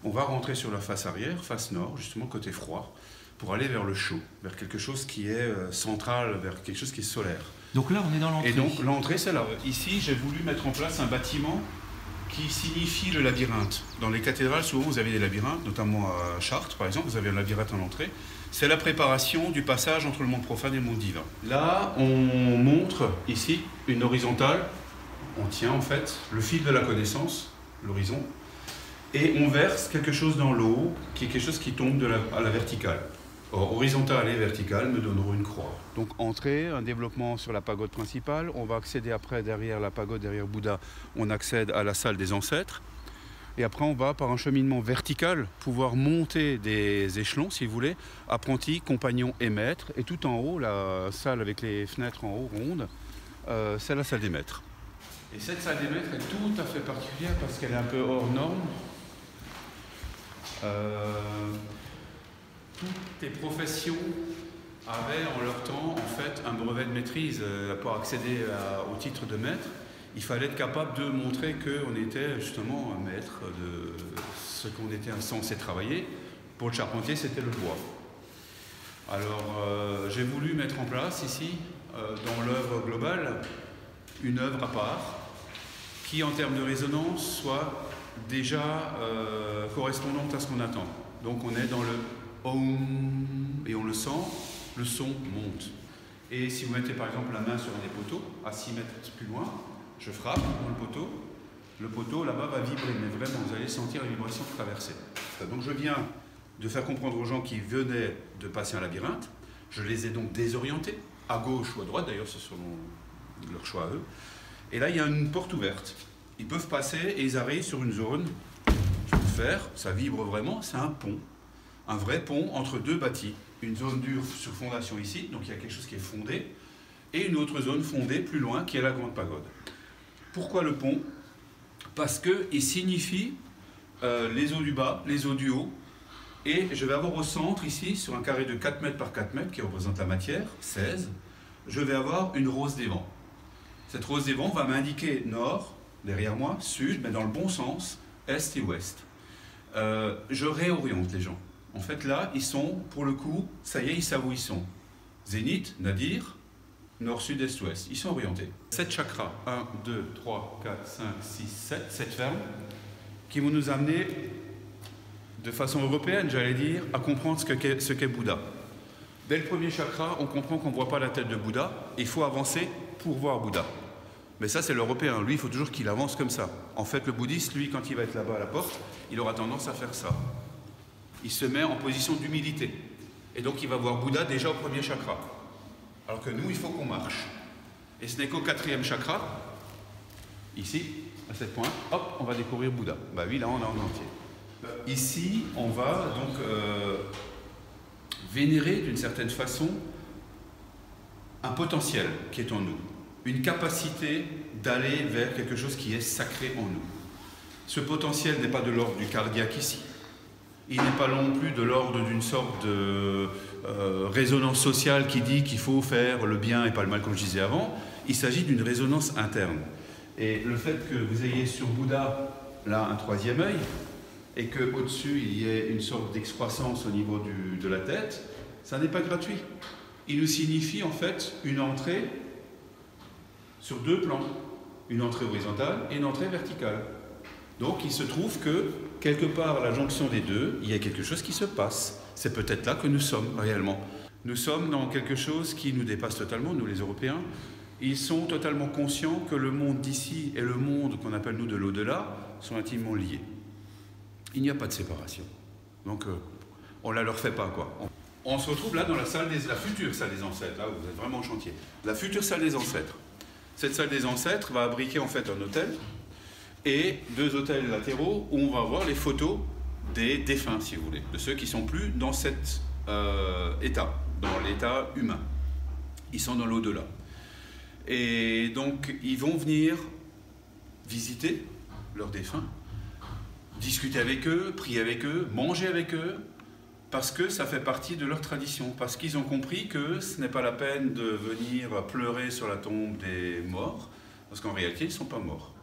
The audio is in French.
on va rentrer sur la face arrière, face nord, justement côté froid, pour aller vers le chaud, vers quelque chose qui est central, vers quelque chose qui est solaire. Donc là, on est dans l'entrée. Et donc l'entrée, c'est là. Ici, j'ai voulu mettre en place un bâtiment qui signifie le labyrinthe. Dans les cathédrales, souvent, vous avez des labyrinthes, notamment à Chartres, par exemple, vous avez un labyrinthe en entrée. C'est la préparation du passage entre le monde profane et le monde divin. Là, on montre ici une horizontale. On tient en fait le fil de la connaissance, l'horizon, et on verse quelque chose dans l'eau, qui est quelque chose qui tombe à la verticale. Or, horizontale et verticale me donneront une croix. Donc entrée, un développement sur la pagode principale. On va accéder après, derrière la pagode, derrière Bouddha, on accède à la salle des ancêtres. Et après, on va, par un cheminement vertical, pouvoir monter des échelons, si vous voulez, apprentis, compagnons et maîtres. Et tout en haut, la salle avec les fenêtres en haut, rondes, c'est la salle des maîtres. Et cette salle des maîtres est tout à fait particulière parce qu'elle est un peu hors norme. Toutes les professions avaient en leur temps en fait un brevet de maîtrise pour accéder au titre de maître. Il fallait être capable de montrer qu'on était justement un maître de ce qu'on était censé travailler. Pour le charpentier, c'était le bois. Alors j'ai voulu mettre en place ici, dans l'œuvre globale, une œuvre à part qui en termes de résonance soit déjà correspondante à ce qu'on attend. Donc on est dans le Om, et on le sent, le son monte. Et si vous mettez par exemple la main sur un des poteaux, à 6 mètres plus loin, je frappe dans le poteau là-bas va vibrer, mais vraiment vous allez sentir la vibration traverser. Donc je viens de faire comprendre aux gens qui venaient de passer un labyrinthe, je les ai donc désorientés, à gauche ou à droite, d'ailleurs c'est selon leur choix à eux. Et là il y a une porte ouverte, ils peuvent passer et ils arrivent sur une zone, je peux faire, ça vibre vraiment, c'est un pont. Un vrai pont entre deux bâtis, une zone dure sur fondation ici, donc il y a quelque chose qui est fondé, et une autre zone fondée plus loin qui est la grande pagode. Pourquoi le pont? Parce qu'il signifie les eaux du bas, les eaux du haut, et je vais avoir au centre ici, sur un carré de 4 mètres par 4 mètres qui représente la matière, 16, je vais avoir une rose des vents. Cette rose des vents va m'indiquer nord, derrière moi, sud, mais dans le bon sens, est et ouest. Je réoriente les gens. En fait, là, ils sont, pour le coup, ça y est, ils savent où ils sont. Zénith, nadir, nord, sud, est, ouest. Ils sont orientés. 7 chakras, 1, 2, 3, 4, 5, 6, 7 fermes, qui vont nous amener, de façon européenne, j'allais dire, à comprendre ce qu'est Bouddha. Dès le premier chakra, on comprend qu'on ne voit pas la tête de Bouddha, et il faut avancer pour voir Bouddha. Mais ça, c'est l'européen. Lui, il faut toujours qu'il avance comme ça. En fait, le bouddhiste, lui, quand il va être là-bas à la porte, il aura tendance à faire ça. Il se met en position d'humilité. Et donc il va voir Bouddha déjà au premier chakra. Alors que nous, il faut qu'on marche. Et ce n'est qu'au 4e chakra, ici, à cette pointe, hop, on va découvrir Bouddha. Bah oui, là, on est en entier. Ici, on va donc vénérer d'une certaine façon un potentiel qui est en nous. Une capacité d'aller vers quelque chose qui est sacré en nous. Ce potentiel n'est pas de l'ordre du cardiaque ici. Il n'est pas non plus de l'ordre d'une sorte de résonance sociale qui dit qu'il faut faire le bien et pas le mal, comme je disais avant. Il s'agit d'une résonance interne. Et le fait que vous ayez sur Bouddha, là, un 3e œil, et qu'au-dessus, il y ait une sorte d'excroissance au niveau de la tête, ça n'est pas gratuit. Il nous signifie en fait une entrée sur 2 plans. Une entrée horizontale et une entrée verticale. Donc il se trouve que, quelque part à la jonction des deux, il y a quelque chose qui se passe. C'est peut-être là que nous sommes réellement. Nous sommes dans quelque chose qui nous dépasse totalement, nous les Européens. Ils sont totalement conscients que le monde d'ici et le monde qu'on appelle nous de l'au-delà sont intimement liés. Il n'y a pas de séparation. Donc on ne la leur fait pas, quoi. On se retrouve là dans la future salle des ancêtres, là où vous êtes vraiment en chantier. La future salle des ancêtres. Cette salle des ancêtres va abriquer en fait un hôtel et 2 hôtels latéraux où on va voir les photos des défunts, si vous voulez, de ceux qui ne sont plus dans cet état, dans l'état humain. Ils sont dans l'au-delà. Et donc, ils vont venir visiter leurs défunts, discuter avec eux, prier avec eux, manger avec eux, parce que ça fait partie de leur tradition, parce qu'ils ont compris que ce n'est pas la peine de venir pleurer sur la tombe des morts, parce qu'en réalité, ils ne sont pas morts.